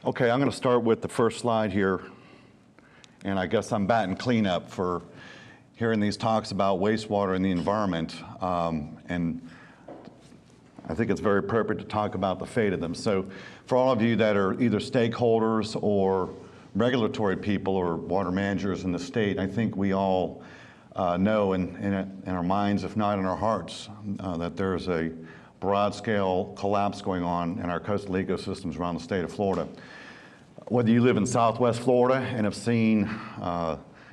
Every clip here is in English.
Okay, I'm going to start with the first slide here, and I guess I'm batting cleanup for hearing these talks about wastewater and the environment, and I think it's very appropriate to talk about the fate of them. So for all of you that are either stakeholders or regulatory people or water managers in the state, I think we all know in our minds, if not in our hearts, that there's a broad-scale collapse going on in our coastal ecosystems around the state of Florida. Whether you live in Southwest Florida and have seen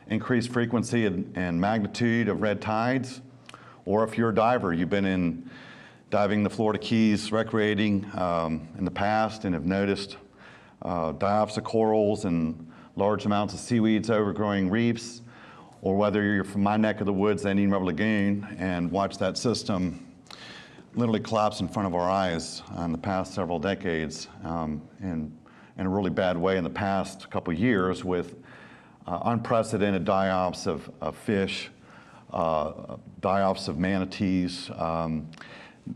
increased frequency and magnitude of red tides, or if you're a diver, you've been in diving the Florida Keys, recreating in the past and have noticed diopsid corals and large amounts of seaweeds overgrowing reefs, or whether you're from my neck of the woods, the Indian River Lagoon, and watch that system literally collapse in front of our eyes in the past several decades, in a really bad way in the past couple of years, with unprecedented die-offs of fish, die-offs of manatees.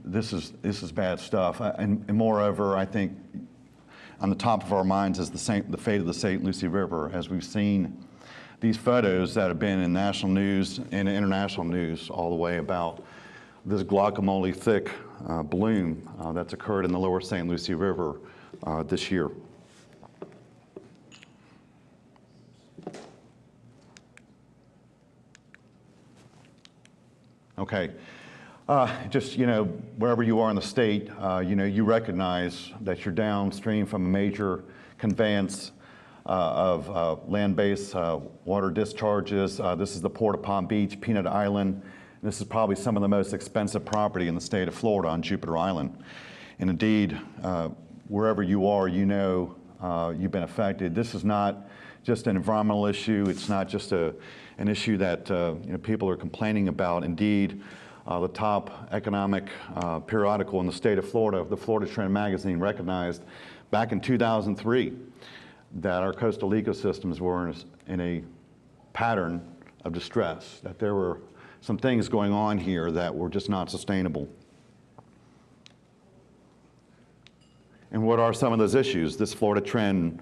This is bad stuff. And moreover, I think on the top of our minds is the fate of the St. Lucie River, as we've seen these photos that have been in national news and international news all the way about this guacamole thick bloom that's occurred in the lower St. Lucie River this year. Okay, just, wherever you are in the state, you recognize that you're downstream from a major conveyance of land-based water discharges. This is the Port of Palm Beach, Peanut Island. This is probably some of the most expensive property in the state of Florida on Jupiter Island. And indeed, wherever you are, you've been affected. This is not just an environmental issue. It's not just an issue that people are complaining about. Indeed, the top economic periodical in the state of Florida, the Florida Trend magazine, recognized back in 2003 that our coastal ecosystems were in a pattern of distress, that there were some things going on here that were just not sustainable. And what are some of those issues? This Florida Trend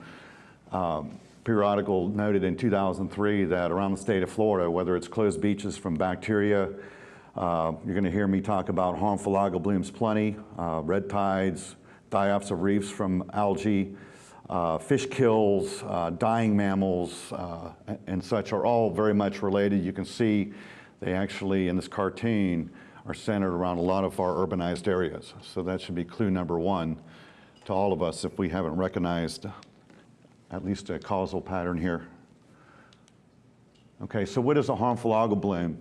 periodical noted in 2003 that around the state of Florida, whether it's closed beaches from bacteria, you're going to hear me talk about harmful algal blooms plenty, red tides, die-offs of reefs from algae, fish kills, dying mammals, and such are all very much related. You can see they actually, in this cartoon, are centered around a lot of our urbanized areas. So that should be clue number one to all of us if we haven't recognized at least a causal pattern here. Okay, so what is a harmful algal bloom?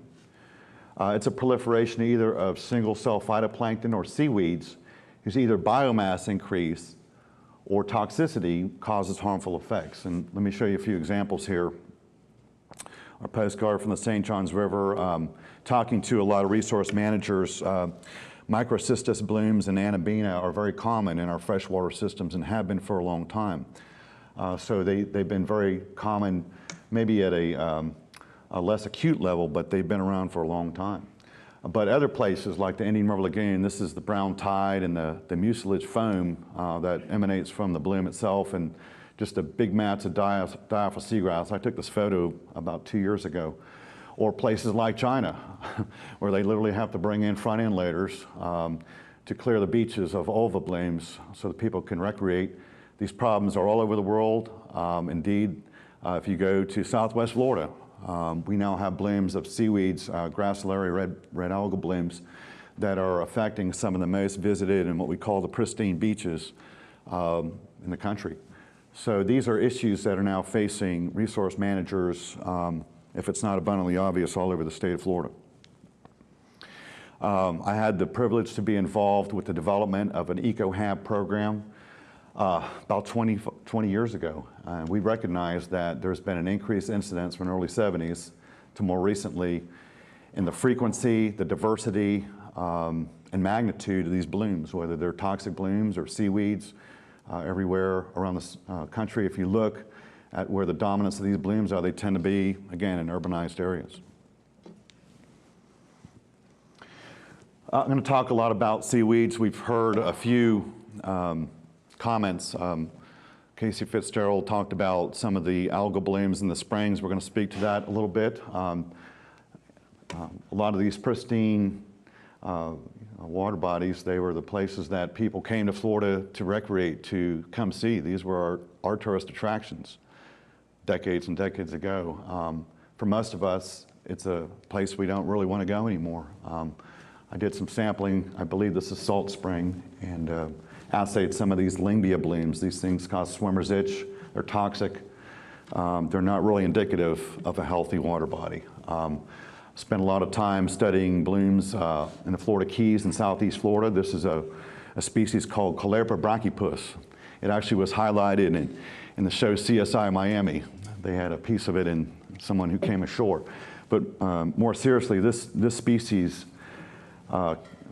It's a proliferation either of single-cell phytoplankton or seaweeds whose either biomass increase or toxicity causes harmful effects. And let me show you a few examples here. Our postcard from the St. Johns River, talking to a lot of resource managers. Microcystis blooms and anabina are very common in our freshwater systems and have been for a long time. So they've been very common, maybe at a less acute level, but they've been around for a long time. But other places like the Indian River Lagoon, this is the brown tide and the mucilage foam that emanates from the bloom itself, and just a big mats of diaphyl seagrass. I took this photo about 2 years ago. Or places like China, where they literally have to bring in front end loaders to clear the beaches of ulva blooms so that people can recreate. These problems are all over the world. Indeed, if you go to Southwest Florida, we now have blooms of seaweeds, gracillary red algal blooms that are affecting some of the most visited and what we call the pristine beaches in the country. So these are issues that are now facing resource managers, if it's not abundantly obvious, all over the state of Florida. I had the privilege to be involved with the development of an EcoHab program about 20 years ago. We recognized that there's been an increased incidence from the early 70s to more recently in the frequency, the diversity, and magnitude of these blooms, whether they're toxic blooms or seaweeds. Everywhere around the country, if you look at where the dominance of these blooms are, they tend to be, again, in urbanized areas. I'm going to talk a lot about seaweeds. We've heard a few comments Casey Fitzgerald talked about some of the algal blooms in the springs. We're going to speak to that a little bit. A lot of these pristine water bodies, they were the places that people came to Florida to recreate, to come see. These were our tourist attractions decades and decades ago. For most of us, it's a place we don't really want to go anymore. I did some sampling. I believe this is Salt Spring, and assayed some of these Lingbia blooms. These things cause swimmer's itch. They're toxic. They're not really indicative of a healthy water body. Spent a lot of time studying blooms in the Florida Keys in southeast Florida. This is a species called Caulerpa brachypus. It actually was highlighted in the show CSI Miami. They had a piece of it in someone who came ashore. But more seriously, this species,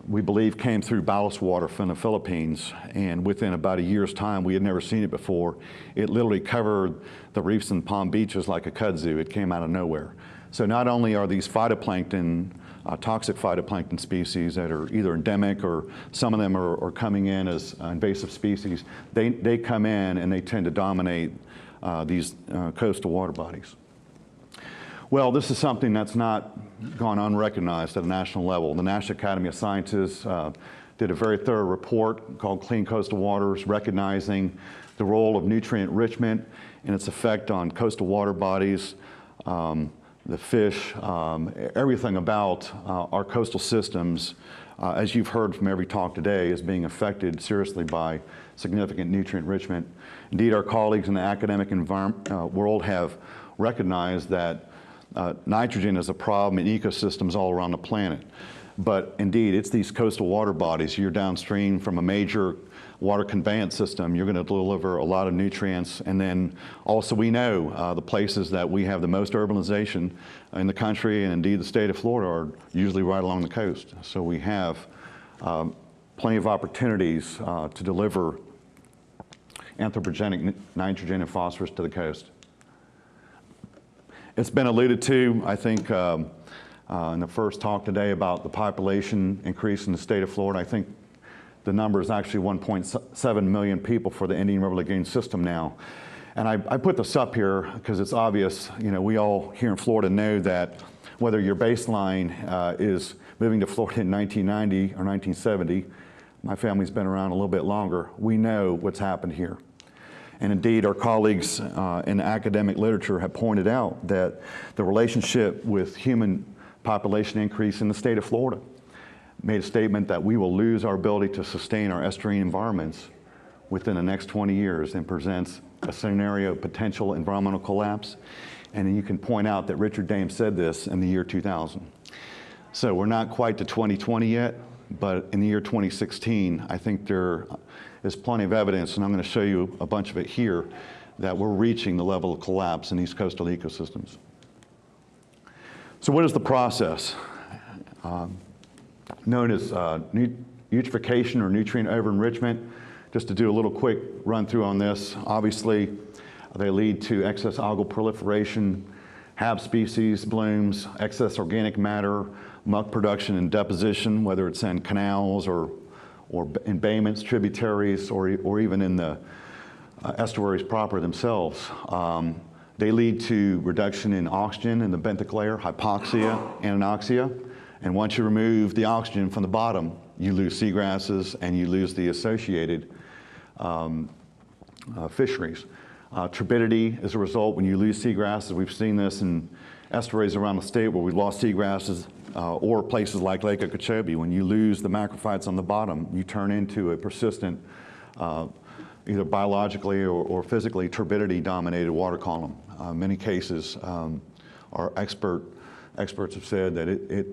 we believe, came through ballast water from the Philippines, and within about a year's time, we had never seen it before. It literally covered the reefs and Palm Beaches like a kudzu. It came out of nowhere. So not only are these phytoplankton, toxic phytoplankton species that are either endemic or some of them are coming in as invasive species, they come in and they tend to dominate these coastal water bodies. Well, this is something that's not gone unrecognized at a national level. The National Academy of Sciences did a very thorough report called Clean Coastal Waters, recognizing the role of nutrient enrichment and its effect on coastal water bodies, the fish, everything about our coastal systems, as you've heard from every talk today, is being affected seriously by significant nutrient enrichment. Indeed, our colleagues in the academic world have recognized that nitrogen is a problem in ecosystems all around the planet. But indeed, it's these coastal water bodies. You're downstream from a major water conveyance system. You're going to deliver a lot of nutrients. And then also we know the places that we have the most urbanization in the country, and indeed the state of Florida, are usually right along the coast. So we have plenty of opportunities to deliver anthropogenic nitrogen and phosphorus to the coast. It's been alluded to, I think, in the first talk today about the population increase in the state of Florida. I think the number is actually 1.7 million people for the Indian River Lagoon system now. And I put this up here because it's obvious, you know, we all here in Florida know that whether your baseline is moving to Florida in 1990 or 1970, my family's been around a little bit longer, we know what's happened here. And indeed, our colleagues in the academic literature have pointed out that the relationship with human population increase in the state of Florida made a statement that we will lose our ability to sustain our estuarine environments within the next 20 years, and presents a scenario of potential environmental collapse. And you can point out that Richard Dame said this in the year 2000. So we're not quite to 2020 yet, but in the year 2016, I think there is plenty of evidence, and I'm going to show you a bunch of it here, that we're reaching the level of collapse in these coastal ecosystems. So what is the process? Known as eutrophication or nutrient over-enrichment. Just to do a little quick run through on this, obviously they lead to excess algal proliferation, HAB species blooms, excess organic matter, muck production and deposition, whether it's in canals or embayments, tributaries, or even in the estuaries proper themselves. They lead to reduction in oxygen in the benthic layer, hypoxia and anoxia. And once you remove the oxygen from the bottom, you lose seagrasses and you lose the associated fisheries. Turbidity is a result when you lose seagrasses. We've seen this in estuaries around the state where we've lost seagrasses, or places like Lake Okeechobee. When you lose the macrophytes on the bottom, you turn into a persistent, either biologically or physically turbidity-dominated water column. Many cases, our experts have said that it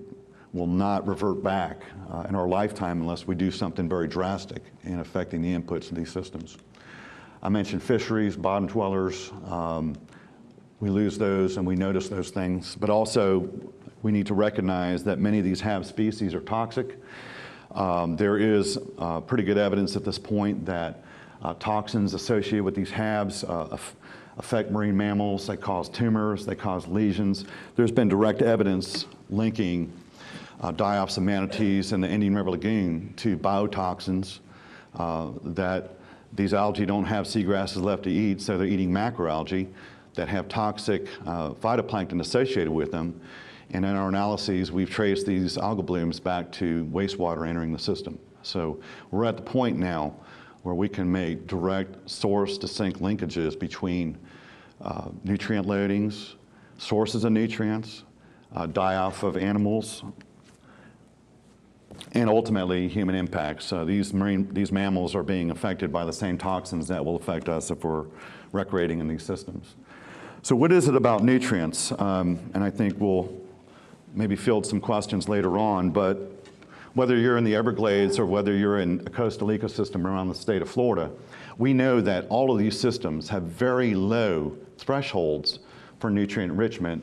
will not revert back in our lifetime unless we do something very drastic in affecting the inputs of these systems. I mentioned fisheries, bottom dwellers. We lose those and we notice those things, but also we need to recognize that many of these HAB species are toxic. There is pretty good evidence at this point that toxins associated with these HABs affect marine mammals. They cause tumors, they cause lesions. There's been direct evidence linking die-offs of manatees in the Indian River Lagoon to biotoxins that These algae don't have seagrasses left to eat, so they're eating macroalgae that have toxic phytoplankton associated with them. And in our analyses, we've traced these algal blooms back to wastewater entering the system. So we're at the point now where we can make direct source to sink linkages between nutrient loadings, sources of nutrients, die-off of animals, and ultimately human impacts. These mammals are being affected by the same toxins that will affect us if we're recreating in these systems. So what is it about nutrients? And I think we'll maybe field some questions later on, but whether you're in the Everglades or whether you're in a coastal ecosystem around the state of Florida, we know that all of these systems have very low thresholds for nutrient enrichment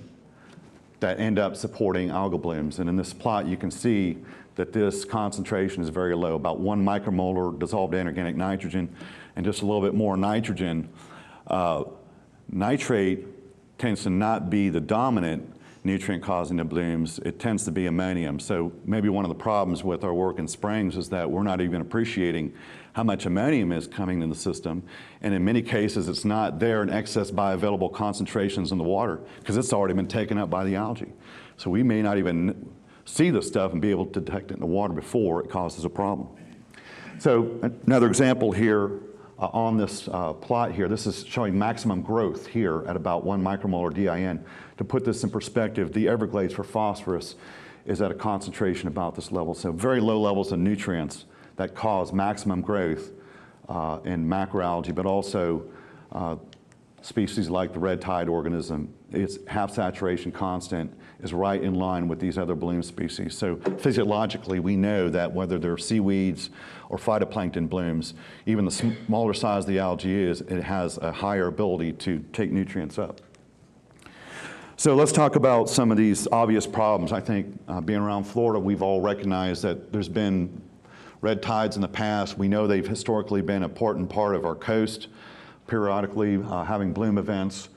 that end up supporting algal blooms. And in this plot, you can see that this concentration is very low, about 1 micromolar dissolved inorganic nitrogen and just a little bit more nitrogen. Nitrate tends to not be the dominant nutrient causing the blooms. It tends to be ammonium. So maybe one of the problems with our work in springs is that we're not even appreciating how much ammonium is coming in the system. And in many cases, it's not there in excess bioavailable concentrations in the water because it's already been taken up by the algae. So we may not even see this stuff and be able to detect it in the water before it causes a problem. So another example here on this plot here, this is showing maximum growth here at about 1 micromolar DIN. To put this in perspective, the Everglades for phosphorus is at a concentration about this level. So very low levels of nutrients that cause maximum growth in macroalgae, but also species like the red tide organism. Its half saturation constant is right in line with these other bloom species. So physiologically, we know that whether they're seaweeds or phytoplankton blooms, even the smaller size the algae is, it has a higher ability to take nutrients up. So let's talk about some of these obvious problems. I think being around Florida, we've all recognized that there's been red tides in the past. We know they've historically been an important part of our coast, periodically having bloom events.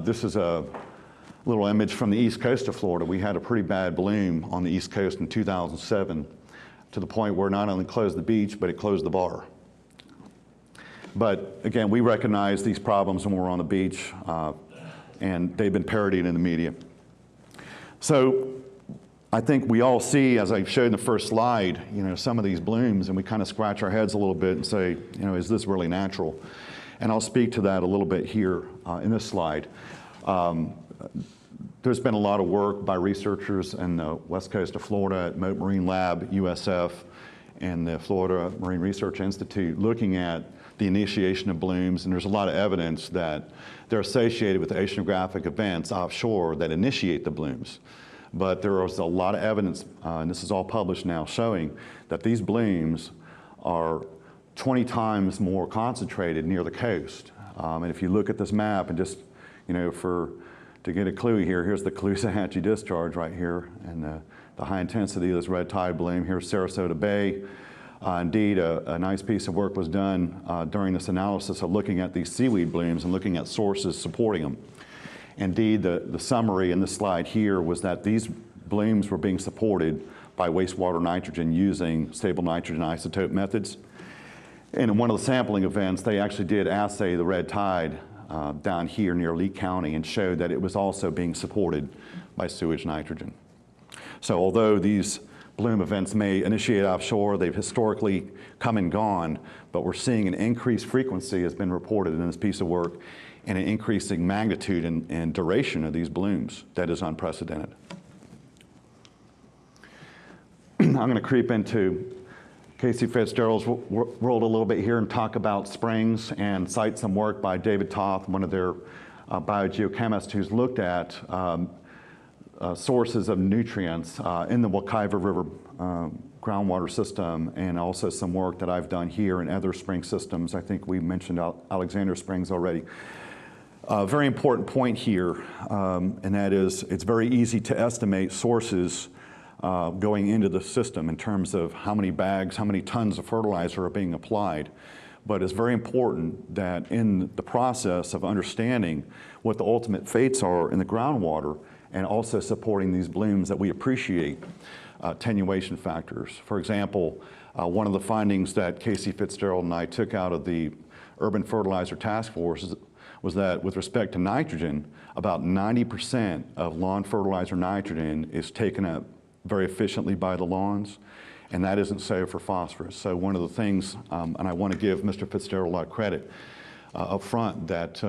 This is a little image from the east coast of Florida. We had a pretty bad bloom on the east coast in 2007 to the point where not only closed the beach, but it closed the bar. But again, we recognize these problems when we're on the beach, and they've been parodied in the media. So I think we all see, as I showed in the first slide, some of these blooms, and we kind of scratch our heads a little bit and say, is this really natural? And I'll speak to that a little bit here in this slide. There's been a lot of work by researchers in the west coast of Florida at Mote Marine Lab, USF, and the Florida Marine Research Institute looking at the initiation of blooms, and there's a lot of evidence that they're associated with oceanographic events offshore that initiate the blooms. But there is a lot of evidence, and this is all published now, showing that these blooms are 20 times more concentrated near the coast. And if you look at this map and just, to get a clue here, here's the Caloosahatchee discharge right here, and the high intensity of this red tide bloom. Here's Sarasota Bay. Indeed, a nice piece of work was done during this analysis of looking at these seaweed blooms and looking at sources supporting them. Indeed, the summary in this slide here was that these blooms were being supported by wastewater nitrogen using stable nitrogen isotope methods. And in one of the sampling events, they actually did assay the red tide down here near Lee County and showed that it was also being supported by sewage nitrogen. So although these bloom events may initiate offshore, they've historically come and gone, but we're seeing an increased frequency has been reported in this piece of work and an increasing magnitude and duration of these blooms that is unprecedented. I'm going to creep into Casey Fitzgerald's world a little bit here and talk about springs and cite some work by David Toth, one of their biogeochemists who's looked at sources of nutrients in the Wekiva River groundwater system, and also some work that I've done here in other spring systems. I think we mentioned Alexander Springs already. A very important point here, and that is it's very easy to estimate sources going into the system in terms of how many bags, how many tons of fertilizer are being applied. But it's very important that in the process of understanding what the ultimate fates are in the groundwater and also supporting these blooms that we appreciate, attenuation factors. For example, one of the findings that Casey Fitzgerald and I took out of the Urban Fertilizer Task Force was that with respect to nitrogen, about 90% of lawn fertilizer nitrogen is taken up very efficiently by the lawns, and that isn't so for phosphorus. So one of the things, and I want to give Mr. Fitzgerald a lot of credit up front, that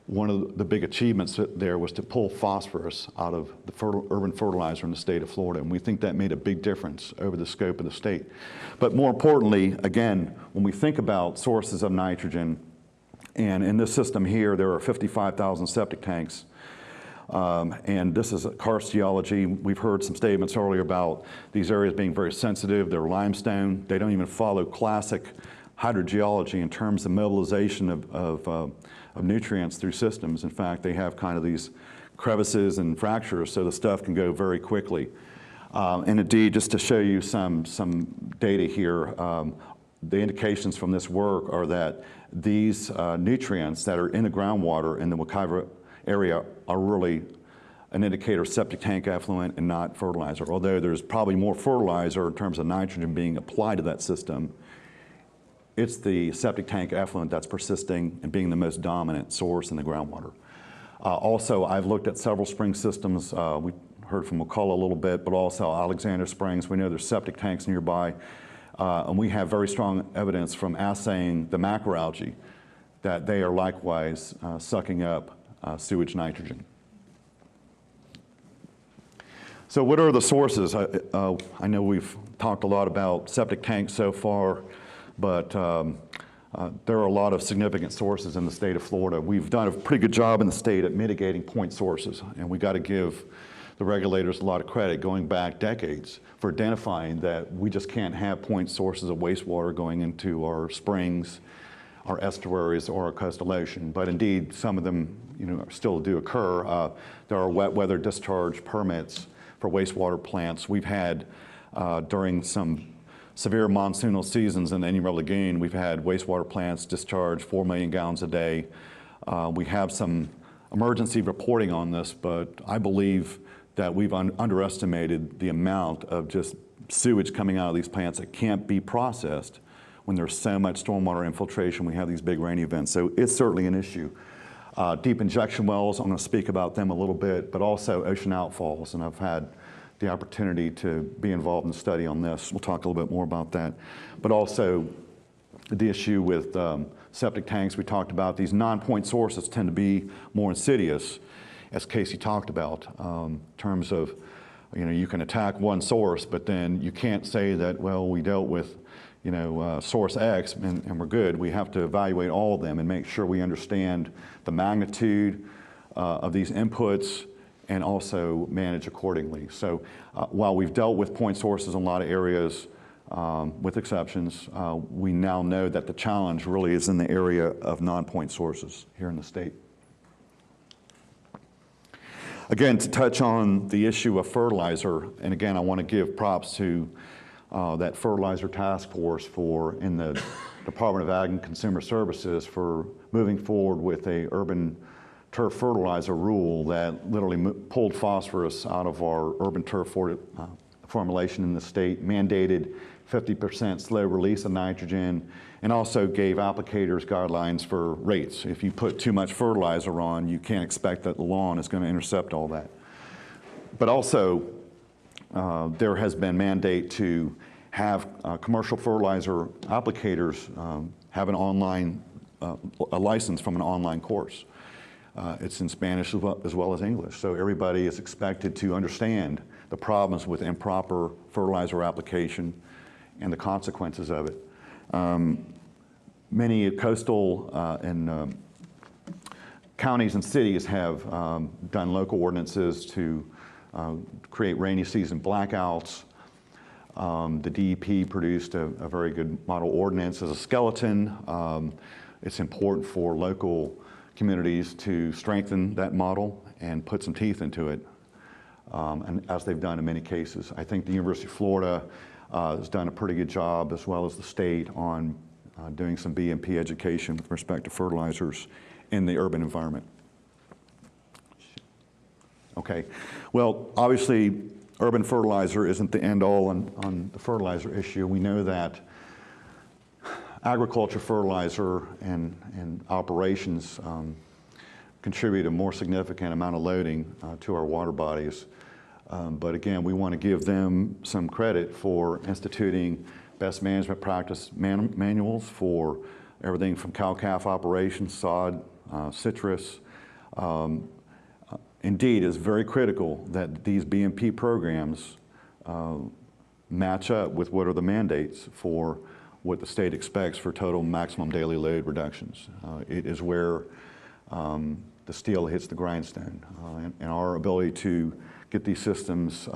one of the big achievements there was to pull phosphorus out of the urban fertilizer in the state of Florida, and we think that made a big difference over the scope of the state. But more importantly, again, when we think about sources of nitrogen, and in this system here, there are 55,000 septic tanks. And this is karst geology. We've heard some statements earlier about these areas being very sensitive. They're limestone. They don't even follow classic hydrogeology in terms of mobilization of nutrients through systems. In fact, they have kind of these crevices and fractures, so the stuff can go very quickly. And indeed, just to show you some data here, the indications from this work are that these nutrients that are in the groundwater in the Wekiva area are really an indicator of septic tank effluent and not fertilizer, although there's probably more fertilizer in terms of nitrogen being applied to that system. It's the septic tank effluent that's persisting and being the most dominant source in the groundwater. Also, I've looked at several spring systems. We heard from McCullough a little bit, but also Alexander Springs. We know there's septic tanks nearby. And we have very strong evidence from assaying the macroalgae that they are likewise sucking up sewage nitrogen. So what are the sources? I know we've talked a lot about septic tanks so far, but there are a lot of significant sources in the state of Florida. We've done a pretty good job in the state at mitigating point sources, and we got to give the regulators a lot of credit going back decades for identifying that we just can't have point sources of wastewater going into our springs, our estuaries, or our coastal ocean. But indeed, some of them still do occur. There are wet weather discharge permits for wastewater plants. We've had, during some severe monsoonal seasons in the Indian River Lagoon, we've had wastewater plants discharge 4 million gallons a day. We have some emergency reporting on this, but I believe that we've underestimated the amount of just sewage coming out of these plants that can't be processed when there's so much stormwater infiltration. We have these big rain events, so it's certainly an issue. Deep injection wells, I'm going to speak about them a little bit, but also ocean outfalls, and I've had the opportunity to be involved in the study on this. We'll talk a little bit more about that. But also the issue with septic tanks, we talked about these non-point sources tend to be more insidious, as Casey talked about, in terms of, you can attack one source, but then you can't say that, well, we dealt with, source X and we're good. We have to evaluate all of them and make sure we understand the magnitude of these inputs and also manage accordingly. So while we've dealt with point sources in a lot of areas, with exceptions, we now know that the challenge really is in the area of non-point sources here in the state. Again, to touch on the issue of fertilizer, and again, I want to give props to that fertilizer task force in the Department of Ag and Consumer Services for moving forward with a urban turf fertilizer rule that literally pulled phosphorus out of our urban turf formulation in the state, mandated 50% slow release of nitrogen, and also gave applicators guidelines for rates. If you put too much fertilizer on, you can't expect that the lawn is going to intercept all that. But also, there has been mandate to have commercial fertilizer applicators have an online, a license from an online course. It's in Spanish as well as English, so everybody is expected to understand the problems with improper fertilizer application and the consequences of it. Many coastal and counties and cities have done local ordinances to create rainy season blackouts. The DEP produced a very good model ordinance as a skeleton. It's important for local communities to strengthen that model and put some teeth into it, and as they've done in many cases. I think the University of Florida has done a pretty good job, as well as the state, on doing some BMP education with respect to fertilizers in the urban environment. Okay, well, obviously, urban fertilizer isn't the end-all on the fertilizer issue. We know that agriculture fertilizer and operations contribute a more significant amount of loading to our water bodies. But again, we want to give them some credit for instituting best management practice manuals for everything from cow-calf operations, sod, citrus. Indeed, it's very critical that these BMP programs match up with what are the mandates for what the state expects for total maximum daily load reductions. It is where the steel hits the grindstone. And our ability to get these systems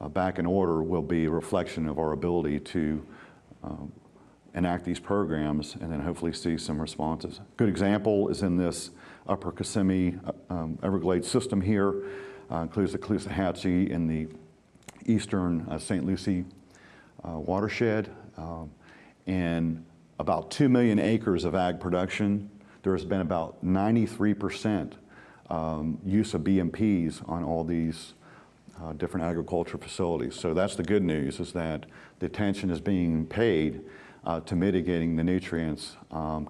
back in order will be a reflection of our ability to enact these programs and then hopefully see some responses. Good example is in this upper Kissimmee Everglades system here. Includes the Caloosahatchee in the eastern St. Lucie watershed. And about 2 million acres of ag production. There's been about 93% use of BMPs on all these different agriculture facilities. So that's the good news, is that the attention is being paid to mitigating the nutrients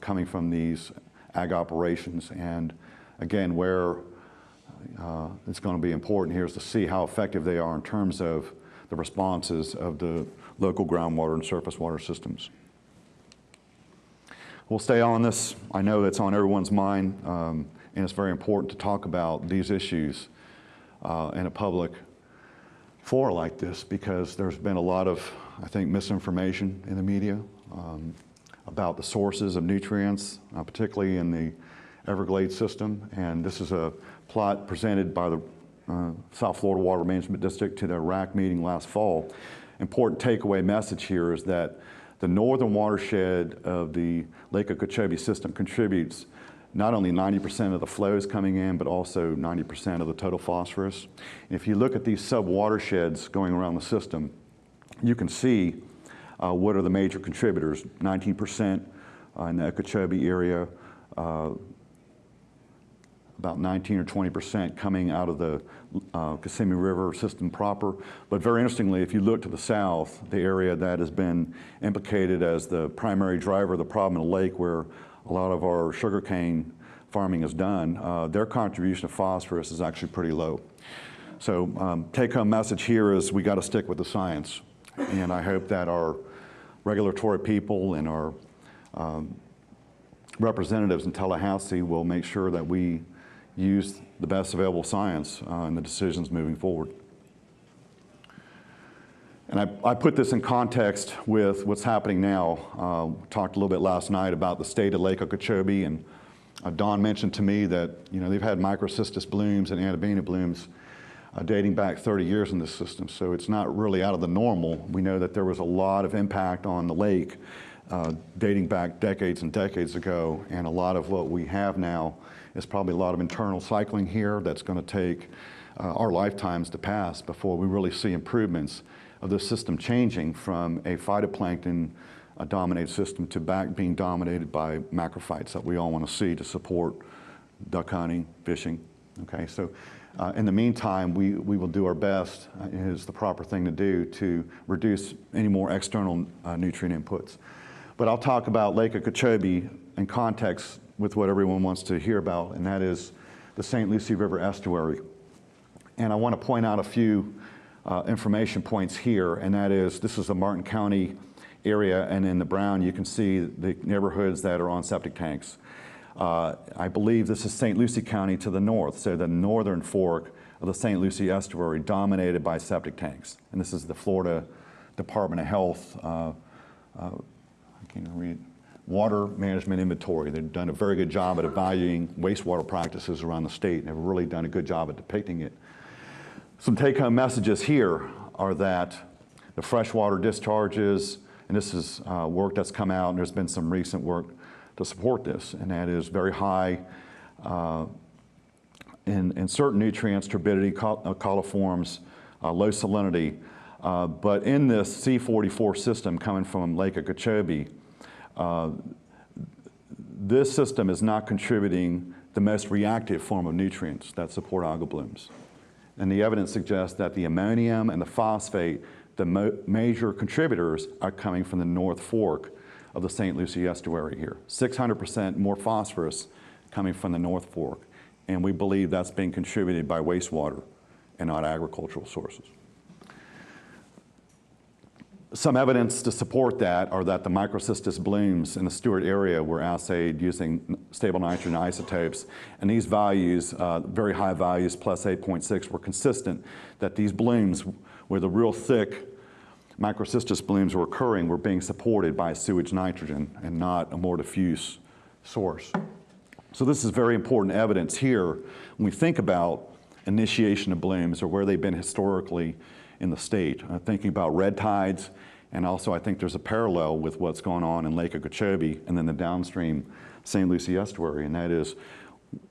coming from these ag operations. And again, where it's going to be important here is to see how effective they are in terms of the responses of the local groundwater and surface water systems. We'll stay on this. I know that's on everyone's mind, and it's very important to talk about these issues in a public forum like this, because there's been a lot of, I think, misinformation in the media about the sources of nutrients, particularly in the Everglades system. And this is a plot presented by the South Florida Water Management District to the RAC meeting last fall. Important takeaway message here is that the northern watershed of the Lake Okeechobee system contributes not only 90% of the flows coming in, but also 90% of the total phosphorus. And if you look at these sub-watersheds going around the system, you can see what are the major contributors. 19% in the Okeechobee area, about 19 or 20% coming out of the Kissimmee River system proper. But very interestingly, if you look to the south, the area that has been implicated as the primary driver of the problem in the lake, where a lot of our sugarcane farming is done, their contribution of phosphorus is actually pretty low. So take-home message here is we got to stick with the science. And I hope that our regulatory people and our representatives in Tallahassee will make sure that we use the best available science in the decisions moving forward. And I put this in context with what's happening now. Talked a little bit last night about the state of Lake Okeechobee, and Don mentioned to me that they've had microcystis blooms and Antabina blooms dating back 30 years in this system, so it's not really out of the normal. We know that there was a lot of impact on the lake dating back decades and decades ago, and a lot of what we have now is probably a lot of internal cycling here that's going to take our lifetimes to pass before we really see improvements of the system changing from a phytoplankton dominated system to back being dominated by macrophytes that we all want to see to support duck hunting, fishing. Okay, so in the meantime, we will do our best, is the proper thing to do, to reduce any more external nutrient inputs. But I'll talk about Lake Okeechobee in context with what everyone wants to hear about, and that is the St. Lucie River estuary. And I want to point out a few information points here, and that is, this is the Martin County area, and in the brown you can see the neighborhoods that are on septic tanks. I believe this is St. Lucie County to the north, so the northern fork of the St. Lucie estuary dominated by septic tanks. And this is the Florida Department of Health, I can't read it, water management inventory. They've done a very good job at evaluating wastewater practices around the state, and have really done a good job at depicting it. Some take-home messages here are that the freshwater discharges, and this is work that's come out, and there's been some recent work to support this, and that is very high in certain nutrients, turbidity, coliforms, low salinity. But in this C44 system coming from Lake Okeechobee, this system is not contributing the most reactive form of nutrients that support algal blooms. And the evidence suggests that the ammonium and the phosphate, the major contributors, are coming from the North Fork of the St. Lucie estuary here. 600% more phosphorus coming from the North Fork. And we believe that's being contributed by wastewater and not agricultural sources. Some evidence to support that are that the microcystis blooms in the Stewart area were assayed using stable nitrogen isotopes, and these values, very high values, plus 8.6, were consistent that these blooms, where the real thick microcystis blooms were occurring, were being supported by sewage nitrogen and not a more diffuse source. So this is very important evidence here when we think about initiation of blooms or where they've been historically in the state. Thinking about red tides, and also I think there's a parallel with what's going on in Lake Okeechobee and then the downstream St. Lucie estuary, and that is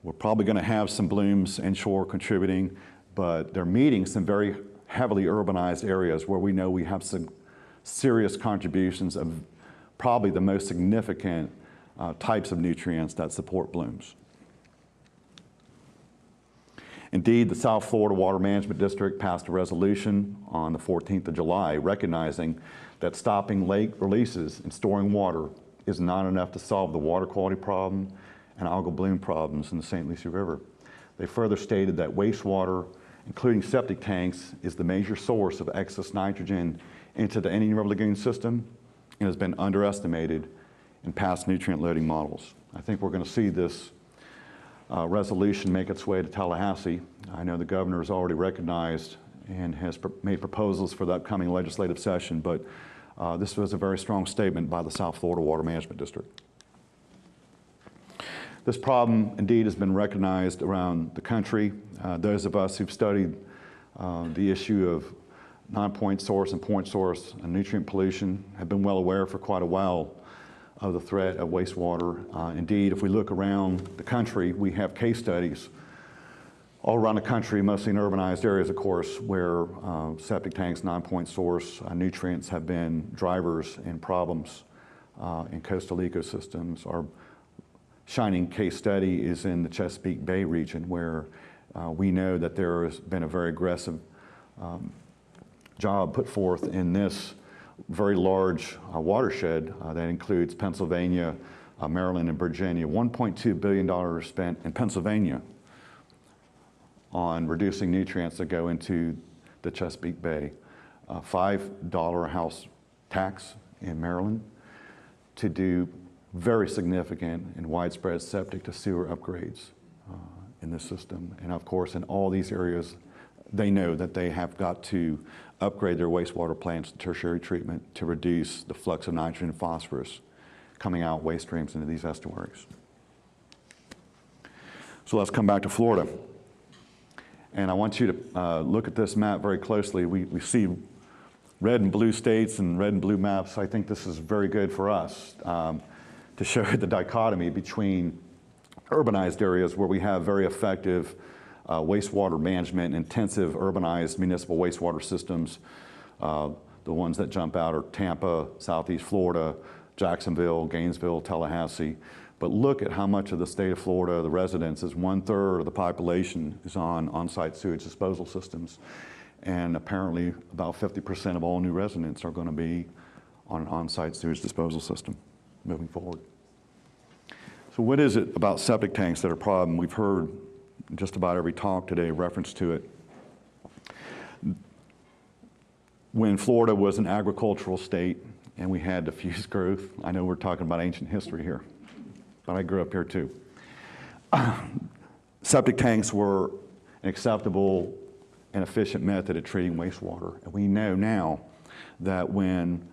we're probably going to have some blooms inshore contributing, but they're meeting some very heavily urbanized areas where we know we have some serious contributions of probably the most significant types of nutrients that support blooms. Indeed, the South Florida Water Management District passed a resolution on the 14th of July recognizing that stopping lake releases and storing water is not enough to solve the water quality problem and algal bloom problems in the St. Lucie River. They further stated that wastewater, including septic tanks, is the major source of excess nitrogen into the Indian River Lagoon system and has been underestimated in past nutrient loading models. I think we're going to see this resolution make its way to Tallahassee. I know the governor has already recognized and has made proposals for the upcoming legislative session, but this was a very strong statement by the South Florida Water Management District. This problem indeed has been recognized around the country. Those of us who've studied the issue of non-point source and point source and nutrient pollution have been well aware for quite a while of the threat of wastewater. Indeed, if we look around the country, we have case studies all around the country, mostly in urbanized areas, of course, where septic tanks, non-point source nutrients have been drivers in problems in coastal ecosystems. Our shining case study is in the Chesapeake Bay region, where we know that there has been a very aggressive job put forth in this very large watershed that includes Pennsylvania, Maryland, and Virginia. $1.2 billion spent in Pennsylvania on reducing nutrients that go into the Chesapeake Bay. $5 a house tax in Maryland to do very significant and widespread septic to sewer upgrades in this system. And of course, in all these areas, they know that they have got to upgrade their wastewater plants to tertiary treatment to reduce the flux of nitrogen and phosphorus coming out waste streams into these estuaries. So let's come back to Florida. And I want you to look at this map very closely. We see red and blue states and red and blue maps. I think this is very good for us to show the dichotomy between urbanized areas where we have very effective wastewater management, intensive urbanized municipal wastewater systems. The ones that jump out are Tampa, Southeast Florida, Jacksonville, Gainesville, Tallahassee. But look at how much of the state of Florida, the residents, is 1/3 of the population is on on-site sewage disposal systems. And apparently about 50% of all new residents are going to be on an on-site sewage disposal system moving forward. So what is it about septic tanks that are a problem? We've heard just about every talk today reference to it. When Florida was an agricultural state and we had diffuse growth, I know we're talking about ancient history here, but I grew up here too. Septic tanks were an acceptable and efficient method of treating wastewater. And we know now that when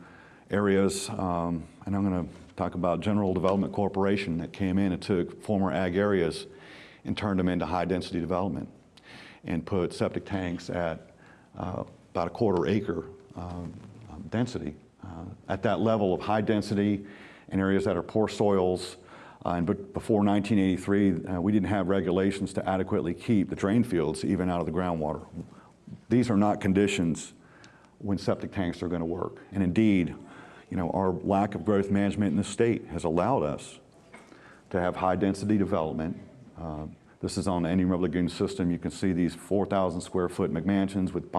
areas, and I'm going to talk about General Development Corporation that came in and took former ag areas and turned them into high density development and put septic tanks at about a 1/4 acre density. At that level of high density in areas that are poor soils, and before 1983, we didn't have regulations to adequately keep the drain fields even out of the groundwater. These are not conditions when septic tanks are going to work. And indeed, you know, our lack of growth management in the state has allowed us to have high density development This is on the Indian River Lagoon system. You can see these 4,000 square foot McMansions with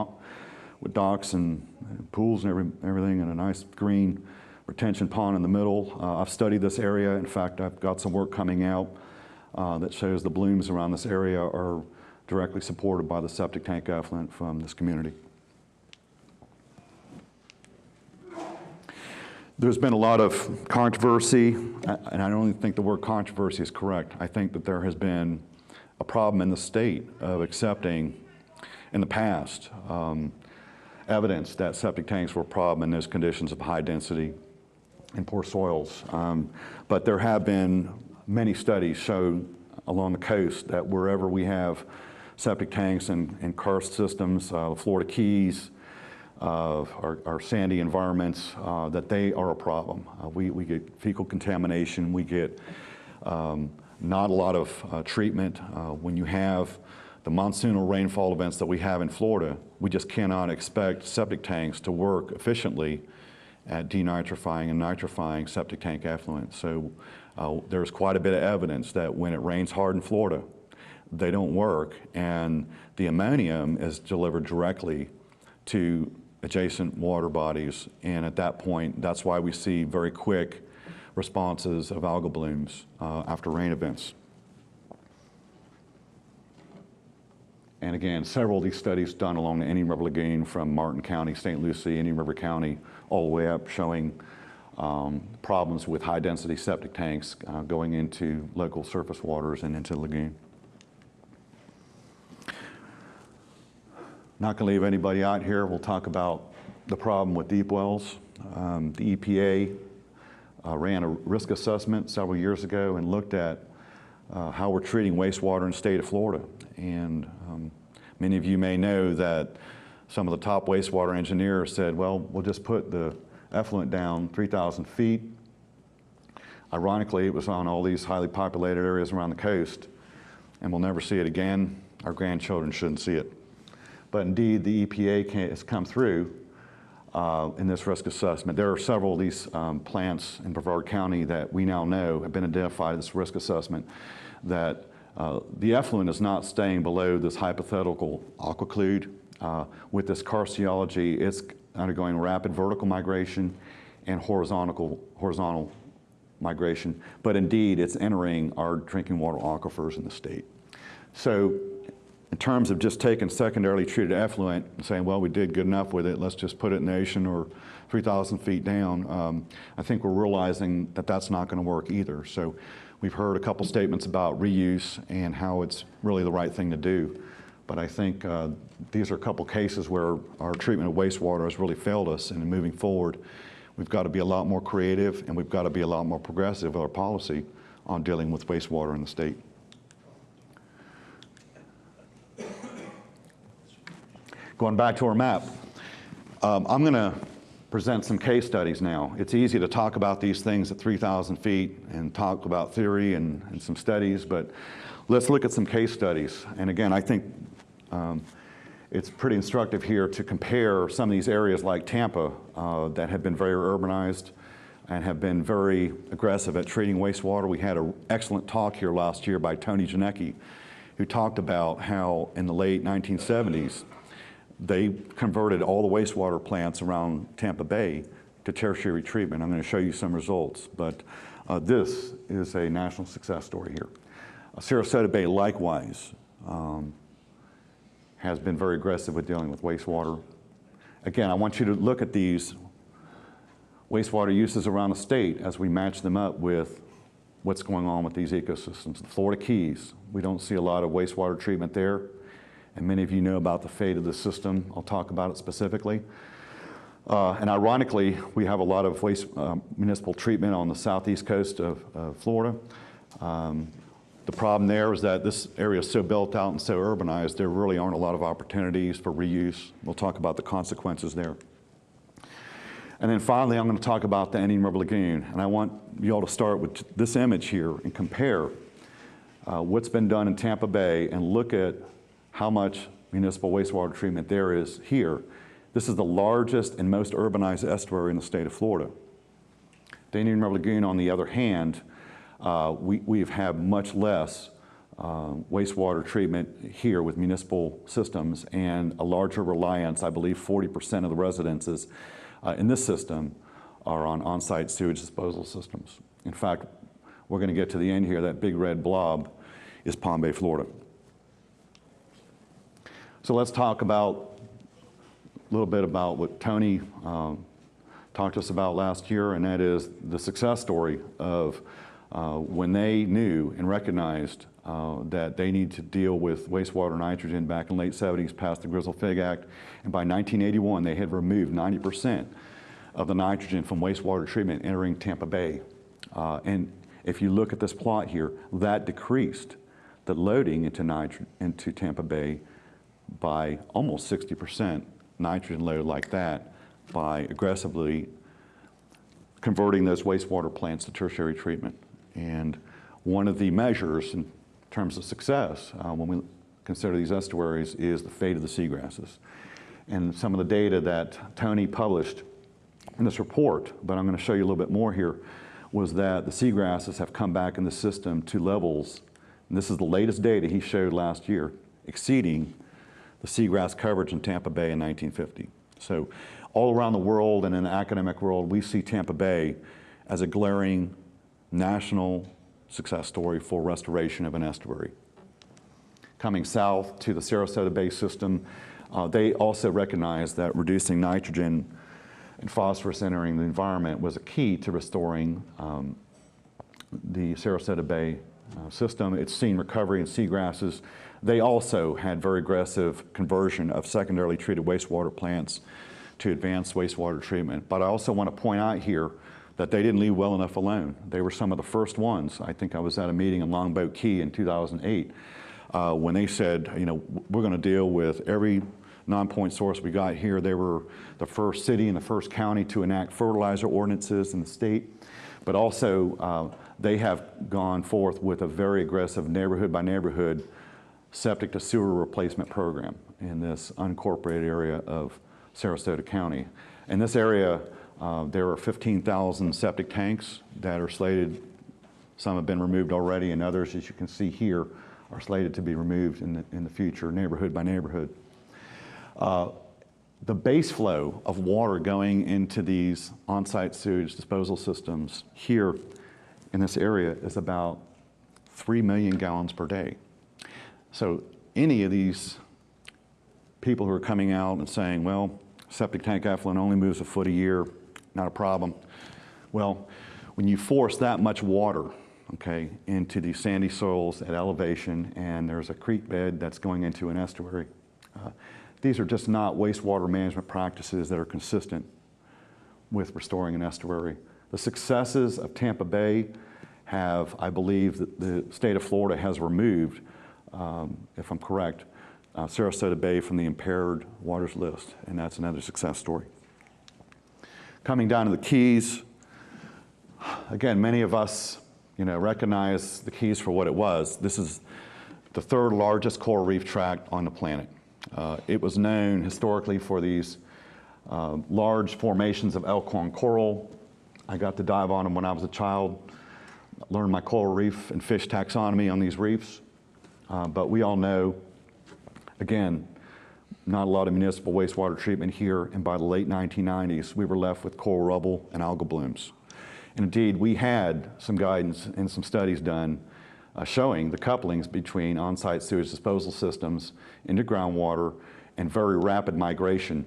docks and pools and everything, and a nice green retention pond in the middle. I've studied this area. In fact, I've got some work coming out that shows the blooms around this area are directly supported by the septic tank effluent from this community. There's been a lot of controversy, and I don't even think the word controversy is correct. I think that there has been a problem in the state of accepting, in the past, evidence that septic tanks were a problem in those conditions of high density and poor soils. But there have been many studies show along the coast that wherever we have septic tanks and karst systems, Florida Keys, our sandy environments, that they are a problem. We get fecal contamination, we get not a lot of treatment. When you have the monsoonal rainfall events that we have in Florida, we just cannot expect septic tanks to work efficiently at denitrifying and nitrifying septic tank effluent. So there's quite a bit of evidence that when it rains hard in Florida, they don't work, and the ammonium is delivered directly to adjacent water bodies, and at that point, that's why we see very quick responses of algal blooms after rain events. And again, several of these studies done along the Indian River Lagoon from Martin County, St. Lucie, Indian River County, all the way up, showing problems with high-density septic tanks going into local surface waters and into the lagoon. Not going to leave anybody out here. We'll talk about the problem with deep wells. The EPA ran a risk assessment several years ago and looked at how we're treating wastewater in the state of Florida. And many of you may know that some of the top wastewater engineers said, well, we'll just put the effluent down 3,000 feet. Ironically, it was on all these highly populated areas around the coast, and we'll never see it again. Our grandchildren shouldn't see it. But indeed, the EPA has come through in this risk assessment. There are several of these plants in Brevard County that we now know have been identified in this risk assessment that the effluent is not staying below this hypothetical aquiclude. With this karstiology, it's undergoing rapid vertical migration and horizontal migration. But indeed, it's entering our drinking water aquifers in the state. So in terms of just taking secondarily treated effluent and saying, well, we did good enough with it, let's just put it in the ocean or 3,000 feet down, I think we're realizing that that's not going to work either. So we've heard a couple statements about reuse and how it's really the right thing to do. But I think these are a couple cases where our treatment of wastewater has really failed us, and moving forward, we've got to be a lot more creative and we've got to be a lot more progressive with our policy on dealing with wastewater in the state. Going back to our map, I'm going to present some case studies now. It's easy to talk about these things at 3,000 feet and talk about theory and some studies, but let's look at some case studies. And again, I think it's pretty instructive here to compare some of these areas like Tampa that have been very urbanized and have been very aggressive at treating wastewater. We had an excellent talk here last year by Tony Janicki, who talked about how in the late 1970s, they converted all the wastewater plants around Tampa Bay to tertiary treatment. I'm going to show you some results, but this is a national success story here. Sarasota Bay likewise has been very aggressive with dealing with wastewater. Again, I want you to look at these wastewater uses around the state as we match them up with what's going on with these ecosystems. The Florida Keys, we don't see a lot of wastewater treatment there. And many of you know about the fate of the system. I'll talk about it specifically. And ironically, we have a lot of municipal treatment on the southeast coast of Florida. The problem there is that this area is so built out and so urbanized, there really aren't a lot of opportunities for reuse. We'll talk about the consequences there. And then finally, I'm going to talk about the Indian River Lagoon. And I want you all to start with this image here and compare what's been done in Tampa Bay and look at how much municipal wastewater treatment there is here. This is the largest and most urbanized estuary in the state of Florida. The Indian River Lagoon, on the other hand, we've had much less wastewater treatment here with municipal systems, and a larger reliance. I believe 40% of the residences in this system are on on-site sewage disposal systems. In fact, we're going to get to the end here. That big red blob is Palm Bay, Florida. So let's talk about a little bit about what Tony talked to us about last year, and that is the success story of when they knew and recognized that they need to deal with wastewater nitrogen back in the late 70s, passed the Grizzle-Fig Act, and by 1981 they had removed 90% of the nitrogen from wastewater treatment entering Tampa Bay. And if you look at this plot here, that decreased the loading into Tampa Bay by almost 60%, nitrogen load like that, by aggressively converting those wastewater plants to tertiary treatment. And one of the measures in terms of success when we consider these estuaries is the fate of the seagrasses. And some of the data that Tony published in this report, but I'm going to show you a little bit more here, was that the seagrasses have come back in the system to levels, and this is the latest data he showed last year, exceeding the seagrass coverage in Tampa Bay in 1950. So all around the world and in the academic world, we see Tampa Bay as a glaring national success story for restoration of an estuary. Coming south to the Sarasota Bay system, they also recognized that reducing nitrogen and phosphorus entering the environment was a key to restoring the Sarasota Bay system. It's seen recovery in seagrasses. They also had very aggressive conversion of secondarily treated wastewater plants to advanced wastewater treatment. But I also want to point out here that they didn't leave well enough alone. They were some of the first ones. I think I was at a meeting in Longboat Key in 2008 when they said, you know, we're going to deal with every non-point source we got here. They were the first city and the first county to enact fertilizer ordinances in the state, but also they have gone forth with a very aggressive neighborhood by neighborhood septic to sewer replacement program in this unincorporated area of Sarasota County. In this area, there are 15,000 septic tanks that are slated. Some have been removed already, and others, as you can see here, are slated to be removed in the future, neighborhood by neighborhood. The base flow of water going into these on-site sewage disposal systems here in this area is about 3 million gallons per day. So any of these people who are coming out and saying, well, septic tank effluent only moves a foot a year, not a problem. Well, when you force that much water, okay, into these sandy soils at elevation, and there's a creek bed that's going into an estuary, these are just not wastewater management practices that are consistent with restoring an estuary. The successes of Tampa Bay have, I believe, that the state of Florida has removed, if I'm correct, Sarasota Bay from the impaired waters list, and that's another success story. Coming down to the Keys, again, many of us, you know, recognize the Keys for what it was. This is the third largest coral reef tract on the planet. It was known historically for these large formations of elkhorn coral. I got to dive on them when I was a child, learned my coral reef and fish taxonomy on these reefs. But we all know, again, not a lot of municipal wastewater treatment here, and by the late 1990s, we were left with coral rubble and algal blooms. And indeed, we had some guidance and some studies done showing the couplings between on-site sewage disposal systems into groundwater and very rapid migration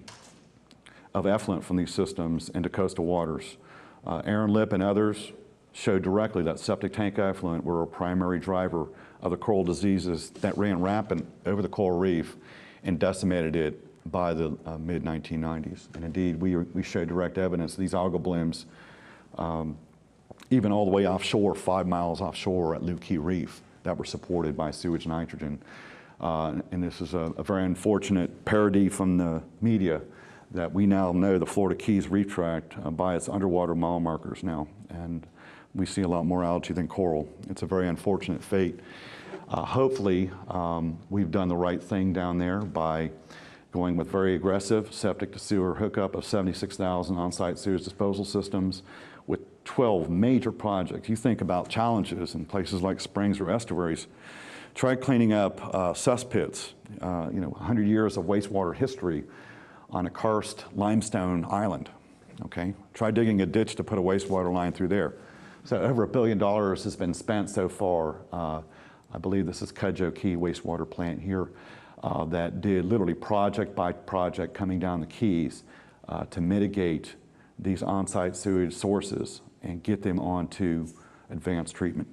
of effluent from these systems into coastal waters. Aaron Lipp and others showed directly that septic tank effluent were a primary driver of the coral diseases that ran rampant over the coral reef and decimated it by the mid-1990s. And indeed, we showed direct evidence these algal blooms, even all the way offshore, 5 miles offshore at Lew Key Reef, that were supported by sewage nitrogen. And this is a very unfortunate parody from the media that we now know the Florida Keys Reef Tract by its underwater mile markers now. And we see a lot more algae than coral. It's a very unfortunate fate. Hopefully, we've done the right thing down there by going with very aggressive septic to sewer hookup of 76,000 on-site sewage disposal systems with 12 major projects. You think about challenges in places like springs or estuaries. Try cleaning up cesspits, 100 years of wastewater history on a karst limestone island, okay? Try digging a ditch to put a wastewater line through there. So over $1 billion has been spent so far. I believe this is Cudjoe Key wastewater plant here that did literally project by project coming down the keys to mitigate these on-site sewage sources and get them onto advanced treatment.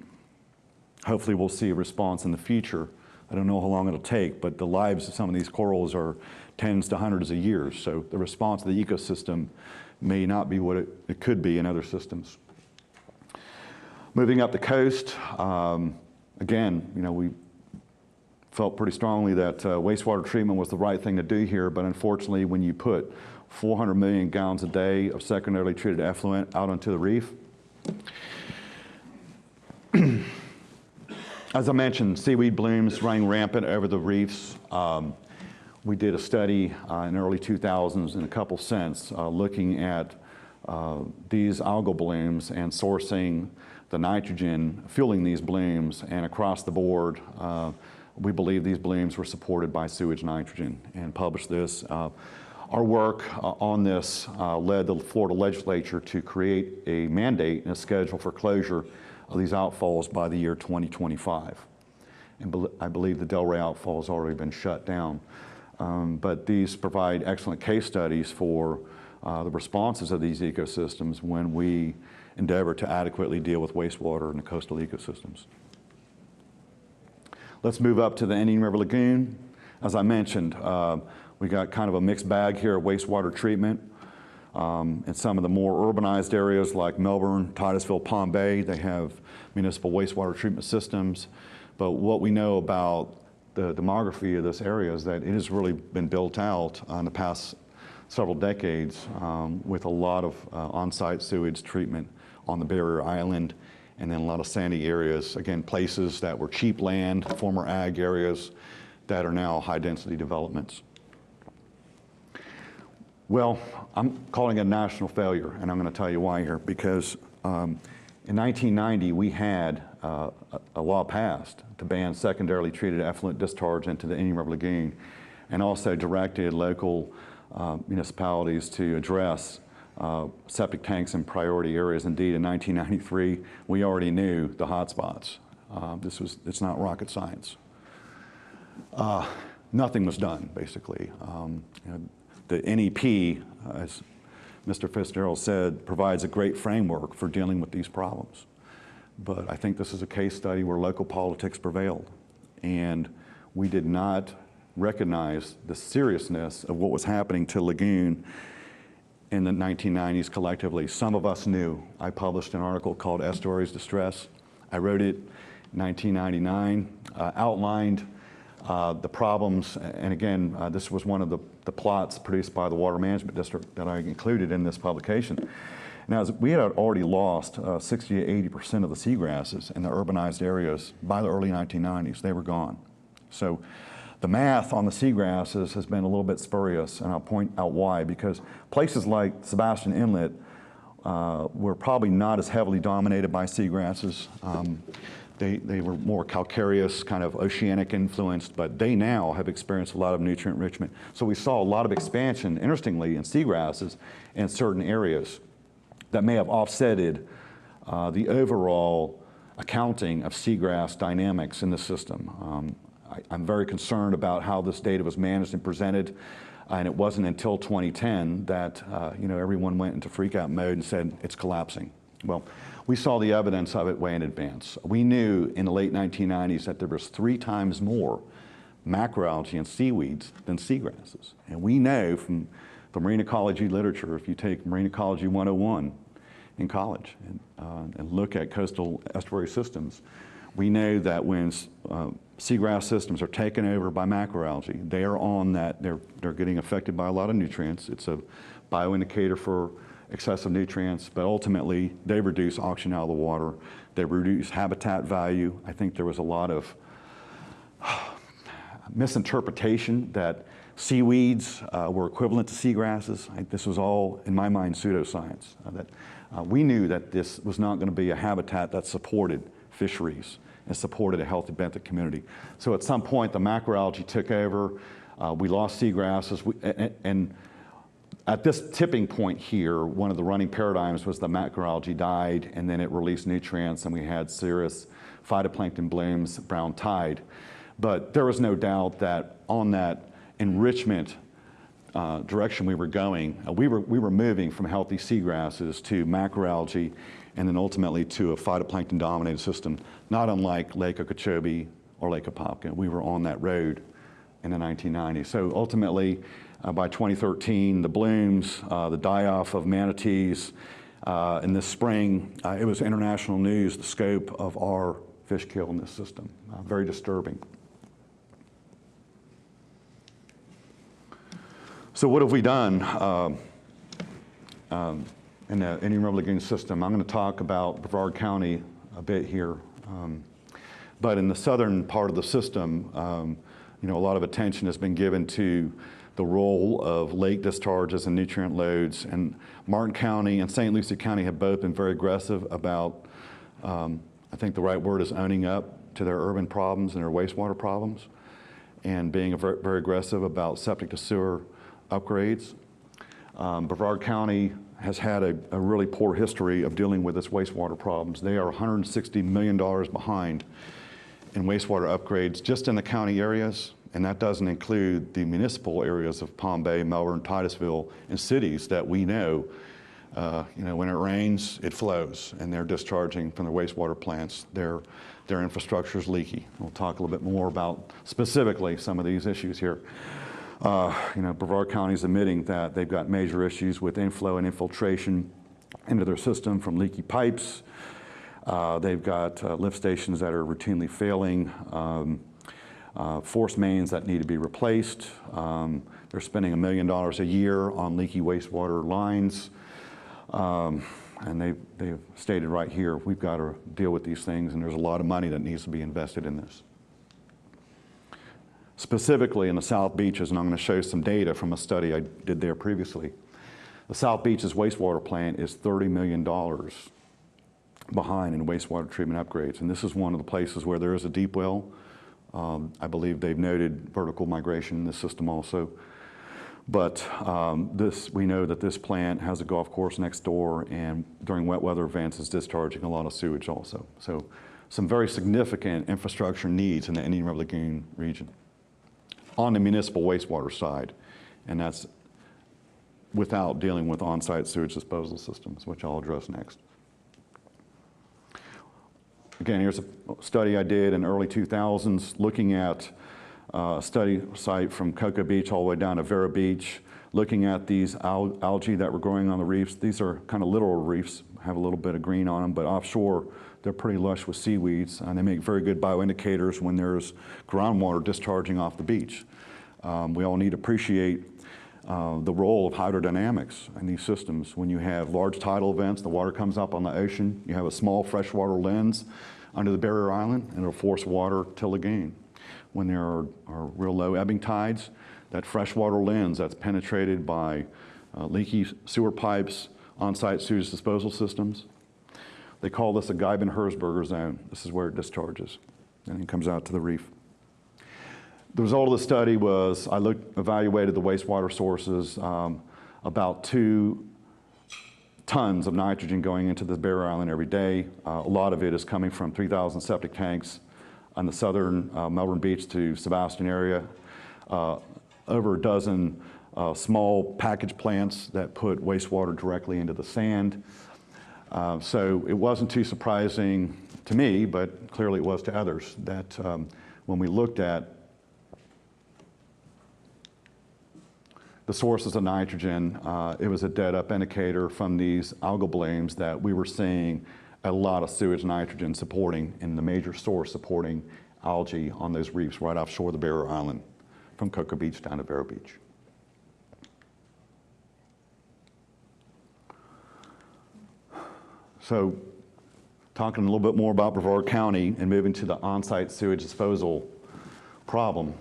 Hopefully we'll see a response in the future. I don't know how long it'll take, but the lives of some of these corals are tens to hundreds of years, so the response of the ecosystem may not be what it could be in other systems. Moving up the coast, again, we felt pretty strongly that wastewater treatment was the right thing to do here, but unfortunately when you put 400 million gallons a day of secondarily treated effluent out onto the reef, as I mentioned, seaweed blooms running rampant over the reefs. We did a study in the early 2000s and a couple since looking at these algal blooms and sourcing the nitrogen fueling these blooms, and across the board we believe these blooms were supported by sewage nitrogen, and published this. Our work on this led the Florida legislature to create a mandate and a schedule for closure of these outfalls by the year 2025. And I believe the Delray outfall has already been shut down. But these provide excellent case studies for the responses of these ecosystems when we endeavor to adequately deal with wastewater in the coastal ecosystems. Let's move up to the Indian River Lagoon. As I mentioned, we got kind of a mixed bag here of wastewater treatment. In some of the more urbanized areas like Melbourne, Titusville, Palm Bay, they have municipal wastewater treatment systems. But what we know about the demography of this area is that it has really been built out in the past several decades with a lot of on-site sewage treatment on the barrier island, and then a lot of sandy areas, again, places that were cheap land, former ag areas that are now high-density developments. Well, I'm calling it a national failure, and I'm going to tell you why here, because in 1990, we had a law passed to ban secondarily treated effluent discharge into the Indian River Lagoon, and also directed local municipalities to address septic tanks in priority areas. Indeed, in 1993, we already knew the hotspots. It's not rocket science. Nothing was done, basically. The NEP, as Mr. Fitzgerald said, provides a great framework for dealing with these problems. But I think this is a case study where local politics prevailed, and we did not recognize the seriousness of what was happening to Lagoon in the 1990s collectively. Some of us knew. I published an article called Estuaries Distress. I wrote it in 1999, outlined the problems, and again, this was one of the plots produced by the Water Management District that I included in this publication. Now, we had already lost 60 to 80% of the seagrasses in the urbanized areas by the early 1990s. They were gone. So the math on the seagrasses has been a little bit spurious, and I'll point out why. Because places like Sebastian Inlet were probably not as heavily dominated by seagrasses. They were more calcareous, kind of oceanic influenced, but they now have experienced a lot of nutrient enrichment. So we saw a lot of expansion, interestingly, in seagrasses in certain areas that may have offsetted the overall accounting of seagrass dynamics in the system. I'm very concerned about how this data was managed and presented, and it wasn't until 2010 that everyone went into freak-out mode and said it's collapsing. Well, we saw the evidence of it way in advance. We knew in the late 1990s that there was 3 times more macroalgae and seaweeds than seagrasses. And we know from the marine ecology literature, if you take Marine Ecology 101 in college and look at coastal estuary systems, we know that when seagrass systems are taken over by macroalgae, they are on that, they're getting affected by a lot of nutrients. It's a bioindicator for excessive nutrients, but ultimately they reduce oxygen out of the water. They reduce habitat value. I think there was a lot of misinterpretation that seaweeds were equivalent to seagrasses. This was all, in my mind, pseudoscience. We knew that this was not going to be a habitat that supported fisheries and supported a healthy benthic community. So at some point, the macroalgae took over. We lost seagrasses, and at this tipping point here, one of the running paradigms was the macroalgae died, and then it released nutrients, and we had serious phytoplankton blooms, brown tide. But there was no doubt that on that enrichment direction we were going, we were moving from healthy seagrasses to macroalgae, and then ultimately to a phytoplankton-dominated system, not unlike Lake Okeechobee or Lake Apopka. We were on that road in the 1990s. So ultimately, by 2013, the blooms, the die-off of manatees, in this spring, it was international news, the scope of our fish kill in this system. Very disturbing. So what have we done in the Indian River Lagoon system? I'm going to talk about Brevard County a bit here. But in the southern part of the system, a lot of attention has been given to the role of lake discharges and nutrient loads. And Martin County and St. Lucie County have both been very aggressive about, I think the right word is owning up to their urban problems and their wastewater problems, and being very, very aggressive about septic to sewer upgrades. Brevard County has had a really poor history of dealing with its wastewater problems. They are $160 million behind in wastewater upgrades just in the county areas, and that doesn't include the municipal areas of Palm Bay, Melbourne, Titusville, and cities that we know, when it rains, it flows, and they're discharging from their wastewater plants. Their infrastructure is leaky. We'll talk a little bit more about specifically some of these issues here. Brevard County is admitting that they've got major issues with inflow and infiltration into their system from leaky pipes. They've got lift stations that are routinely failing, force mains that need to be replaced. They're spending $1 million a year on leaky wastewater lines. And they've stated right here, we've got to deal with these things, and there's a lot of money that needs to be invested in this. Specifically in the South Beaches, and I'm going to show some data from a study I did there previously. The South Beaches wastewater plant is $30 million behind in wastewater treatment upgrades, and this is one of the places where there is a deep well. I believe they've noted vertical migration in the system also. But we know that this plant has a golf course next door, and during wet weather events is discharging a lot of sewage also. So some very significant infrastructure needs in the Indian River Lagoon region on the municipal wastewater side, and that's without dealing with on-site sewage disposal systems, which I'll address next. Again, here's a study I did in the early 2000s looking at a study site from Cocoa Beach all the way down to Vera Beach, looking at these algae that were growing on the reefs. These are kind of littoral reefs, have a little bit of green on them, but offshore they're pretty lush with seaweeds, and they make very good bioindicators when there's groundwater discharging off the beach. We all need to appreciate the role of hydrodynamics in these systems. When you have large tidal events, the water comes up on the ocean, you have a small freshwater lens under the barrier island, and it'll force water to lagoon. When there are real low ebbing tides, that freshwater lens that's penetrated by leaky sewer pipes, on-site sewage disposal systems, they call this a Geibin-Herzberger zone. This is where it discharges, and it comes out to the reef. The result of the study was I evaluated the wastewater sources, about 2 tons of nitrogen going into the barrier island every day. A lot of it is coming from 3,000 septic tanks on the southern Melbourne Beach to Sebastian area. Over a dozen small package plants that put wastewater directly into the sand. So it wasn't too surprising to me, but clearly it was to others, that when we looked at the sources of nitrogen, it was a dead up indicator from these algal blooms that we were seeing a lot of sewage nitrogen supporting, and the major source supporting algae on those reefs right offshore the barrier island from Cocoa Beach down to Vera Beach. So talking a little bit more about Brevard County and moving to the on-site sewage disposal problem.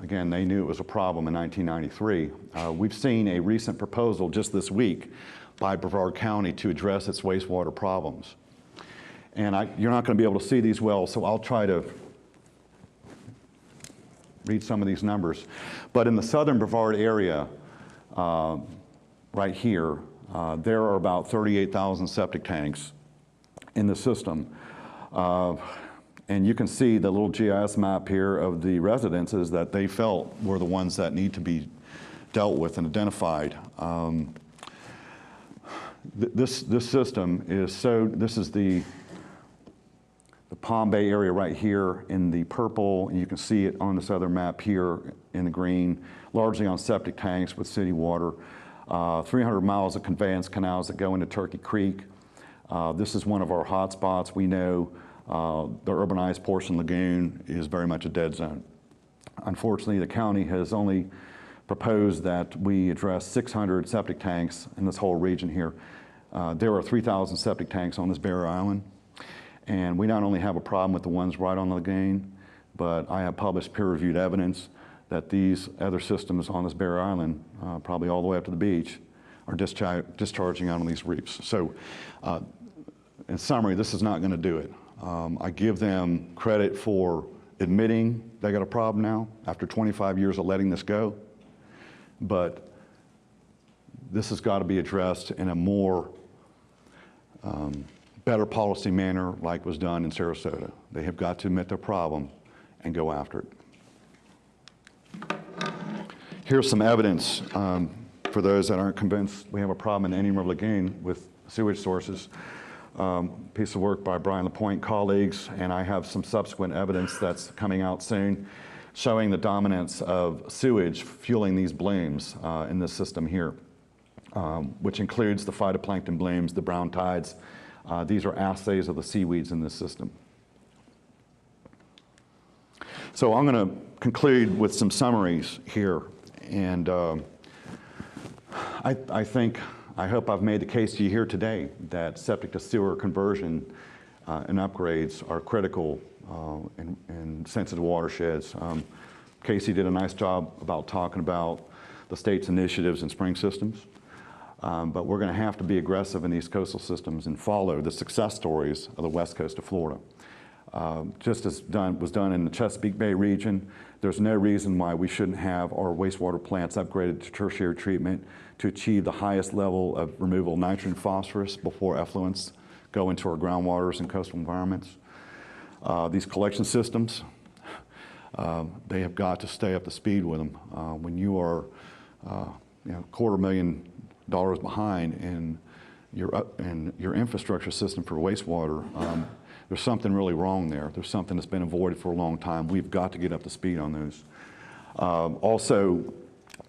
Again, they knew it was a problem in 1993. We've seen a recent proposal just this week by Brevard County to address its wastewater problems. And you're not going to be able to see these wells, so I'll try to read some of these numbers. But in the southern Brevard area, right here, there are about 38,000 septic tanks in the system. And you can see the little GIS map here of the residences that they felt were the ones that need to be dealt with and identified. This system is this is the Palm Bay area right here in the purple, and you can see it on this other map here in the green, largely on septic tanks with city water. 300 miles of conveyance canals that go into Turkey Creek. This is one of our hot spots. We know the urbanized portion lagoon is very much a dead zone. Unfortunately, the county has only proposed that we address 600 septic tanks in this whole region here. There are 3,000 septic tanks on this Barile Island. And we not only have a problem with the ones right on the lagoon, but I have published peer-reviewed evidence that these other systems on this Barile Island, probably all the way up to the beach, are discharging out on these reefs. So in summary, this is not going to do it. I give them credit for admitting they got a problem now after 25 years of letting this go, but this has got to be addressed in a more better policy manner like was done in Sarasota. They have got to admit their problem and go after it. Here's some evidence for those that aren't convinced we have a problem in Indian River Lagoon with sewage sources. Piece of work by Brian LaPointe colleagues, and I have some subsequent evidence that's coming out soon showing the dominance of sewage fueling these blooms in this system here, which includes the phytoplankton blooms, the brown tides. These are assays of the seaweeds in this system. So I'm going to conclude with some summaries here. And I hope I've made the case to you here today that septic to sewer conversion and upgrades are critical in sensitive watersheds. Casey did a nice job about talking about the state's initiatives in spring systems. But we're going to have to be aggressive in these coastal systems and follow the success stories of the west coast of Florida. Just as was done in the Chesapeake Bay region, there's no reason why we shouldn't have our wastewater plants upgraded to tertiary treatment to achieve the highest level of removal of nitrogen and phosphorus before effluents go into our groundwaters and coastal environments. These collection systems, they have got to stay up to speed with them. When you are $250,000 behind in your infrastructure system for wastewater, there's something really wrong there. There's something that's been avoided for a long time. We've got to get up to speed on those. Also,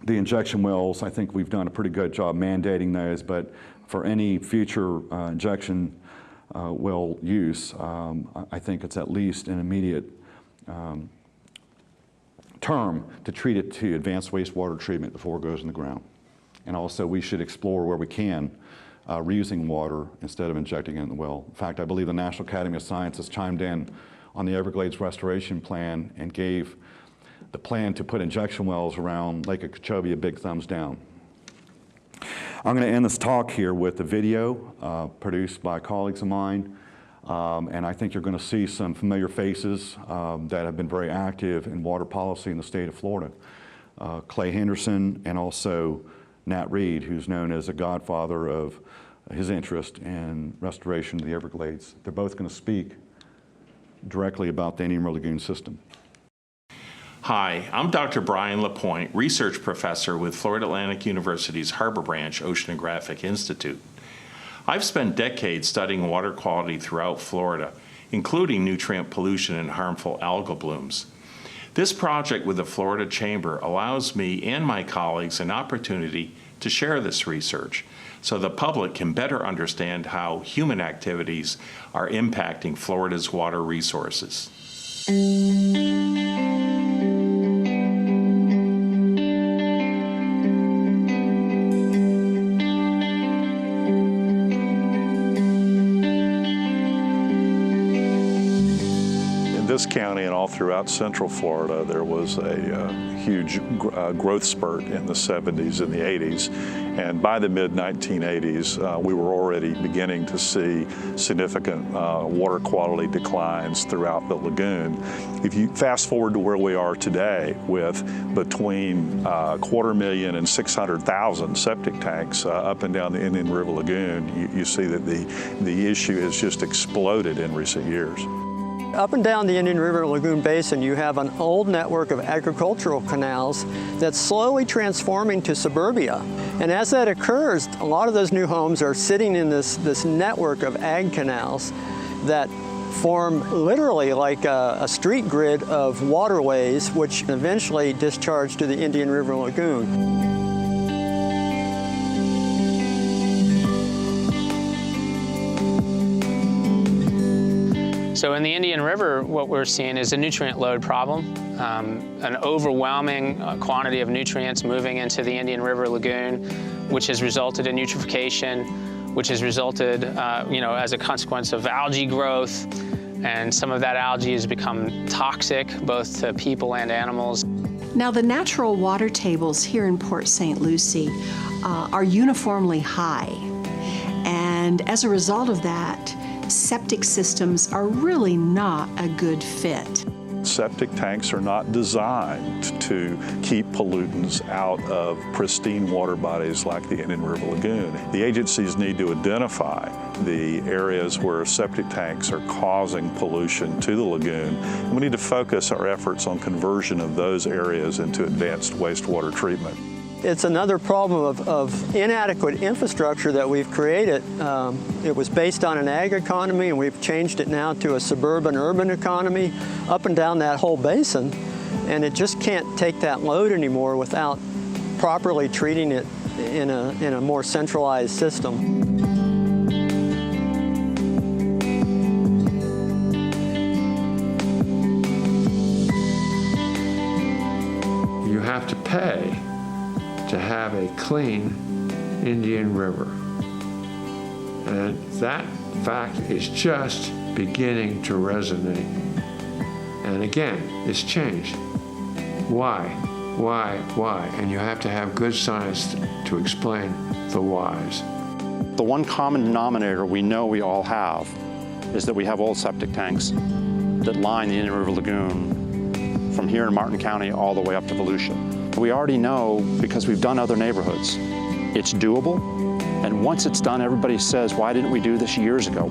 the injection wells, I think we've done a pretty good job mandating those, but for any future injection well use, I think it's at least an immediate term to treat it to advanced wastewater treatment before it goes in the ground. And also we should explore where we can reusing water instead of injecting it in the well. In fact, I believe the National Academy of Sciences chimed in on the Everglades restoration plan and gave the plan to put injection wells around Lake Okeechobee a big thumbs down. I'm going to end this talk here with a video produced by colleagues of mine, and I think you're going to see some familiar faces that have been very active in water policy in the state of Florida. Clay Henderson and also Nat Reed, who's known as a godfather of his interest in restoration of the Everglades. They're both going to speak directly about the Indian River Lagoon system. Hi, I'm Dr. Brian LaPointe, research professor with Florida Atlantic University's Harbor Branch Oceanographic Institute. I've spent decades studying water quality throughout Florida, including nutrient pollution and harmful algal blooms. This project with the Florida Chamber allows me and my colleagues an opportunity to share this research so the public can better understand how human activities are impacting Florida's water resources. This county and all throughout Central Florida, there was a huge growth spurt in the 70s and the 80s, And by the mid-1980s, we were already beginning to see significant water quality declines throughout the lagoon. If you fast forward to where we are today with between 250,000 and 600,000 septic tanks up and down the Indian River Lagoon, you see that the issue has just exploded in recent years. Up and down the Indian River Lagoon Basin, you have an old network of agricultural canals that's slowly transforming to suburbia. And as that occurs, a lot of those new homes are sitting in this network of ag canals that form literally like a street grid of waterways, which eventually discharge to the Indian River Lagoon. So in the Indian River, what we're seeing is a nutrient load problem, an overwhelming quantity of nutrients moving into the Indian River Lagoon, which has resulted in eutrophication, which has resulted, as a consequence of algae growth, and some of that algae has become toxic both to people and animals. Now, the natural water tables here in Port St. Lucie are uniformly high, and as a result of that, septic systems are really not a good fit. Septic tanks are not designed to keep pollutants out of pristine water bodies like the Indian River Lagoon. The agencies need to identify the areas where septic tanks are causing pollution to the lagoon, and we need to focus our efforts on conversion of those areas into advanced wastewater treatment. It's another problem of inadequate infrastructure that we've created. It was based on an ag economy, and we've changed it now to a suburban-urban economy up and down that whole basin, and it just can't take that load anymore without properly treating it in a more centralized system. You have to pay to have a clean Indian River. And that fact is just beginning to resonate. And again, it's changed. Why? And you have to have good science to explain the whys. The one common denominator we know we all have is that we have old septic tanks that line the Indian River Lagoon from here in Martin County all the way up to Volusia. We already know, because we've done other neighborhoods, it's doable, and once it's done, everybody says, why didn't we do this years ago?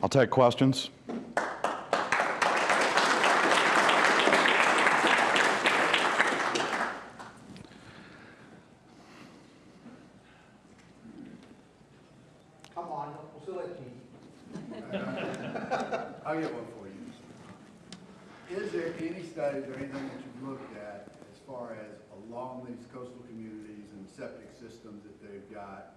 I'll take questions. Come on, we'll still let you. I'll get one for you. Is there any studies or anything that you've looked at as far as along these coastal communities and septic systems that they've got,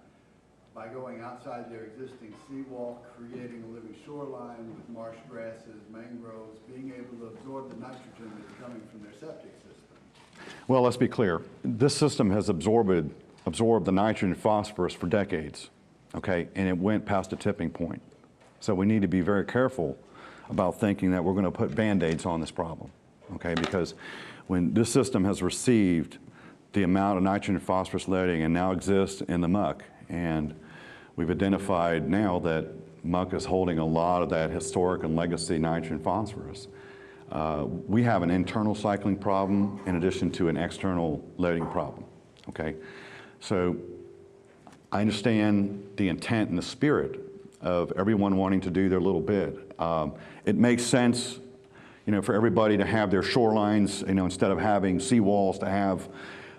by going outside their existing seawall, creating a living shoreline with marsh grasses, mangroves, being able to absorb the nitrogen that's coming from their septic system? Well, let's be clear. This system has absorbed the nitrogen and phosphorus for decades, okay? And it went past a tipping point. So we need to be very careful about thinking that we're going to put Band-Aids on this problem, okay? Because when this system has received the amount of nitrogen and phosphorus loading and now exists in the muck, and we've identified now that muck is holding a lot of that historic and legacy nitrogen phosphorus. We have an internal cycling problem in addition to an external loading problem, okay? So I understand the intent and the spirit of everyone wanting to do their little bit. It makes sense, for everybody to have their shorelines, instead of having seawalls, to have,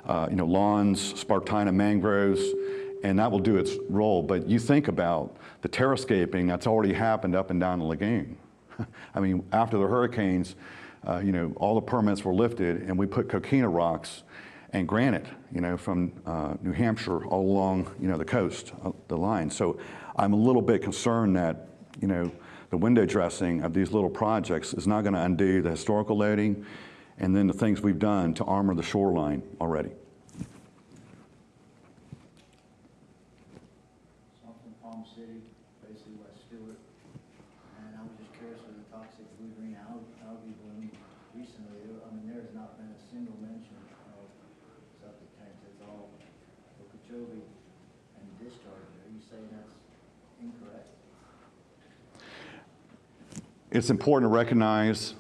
lawns, Spartina mangroves, and that will do its role. But you think about the terrascaping that's already happened up and down the lagoon. I mean, after the hurricanes, all the permits were lifted, and we put coquina rocks and granite, from New Hampshire all along, the coast, the line. So I'm a little bit concerned that you know, the window dressing of these little projects is not going to undo the historical loading and then the things we've done to armor the shoreline already. I'm from Palm City, basically West Stewart, and I was just curious with the toxic blue green algae bloom recently. I mean, there has not been a single mention of septic tanks. It's all Okeechobee and discharge. Are you saying that's incorrect? It's important to recognize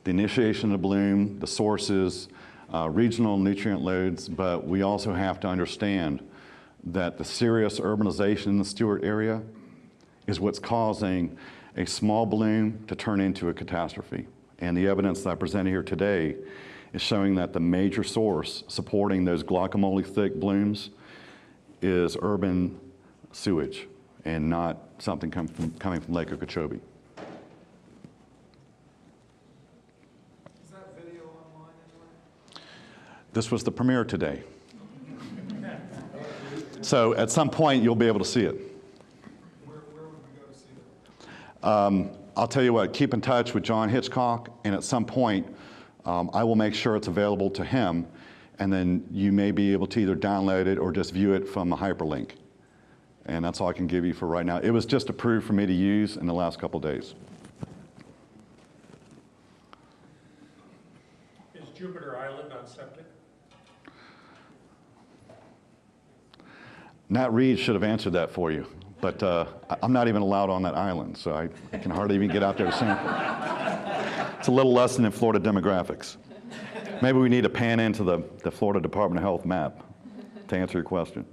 the initiation of bloom, the sources, regional nutrient loads, but we also have to understand that the serious urbanization in the Stewart area is what's causing a small bloom to turn into a catastrophe. And the evidence that I presented here today is showing that the major source supporting those guacamole-thick blooms is urban sewage and not something coming from Lake Okeechobee. This was the premiere today. So at some point, you'll be able to see it. Where would we go to see it? I'll tell you what, keep in touch with John Hitchcock, and at some point, I will make sure it's available to him, and then you may be able to either download it or just view it from a hyperlink. And that's all I can give you for right now. It was just approved for me to use in the last couple of days. Is Jupiter Island on septic? Nat Reed should have answered that for you, but I'm not even allowed on that island, so I can hardly even get out there to sample. It's a little lesson in Florida demographics. Maybe we need to pan into the Florida Department of Health map to answer your question.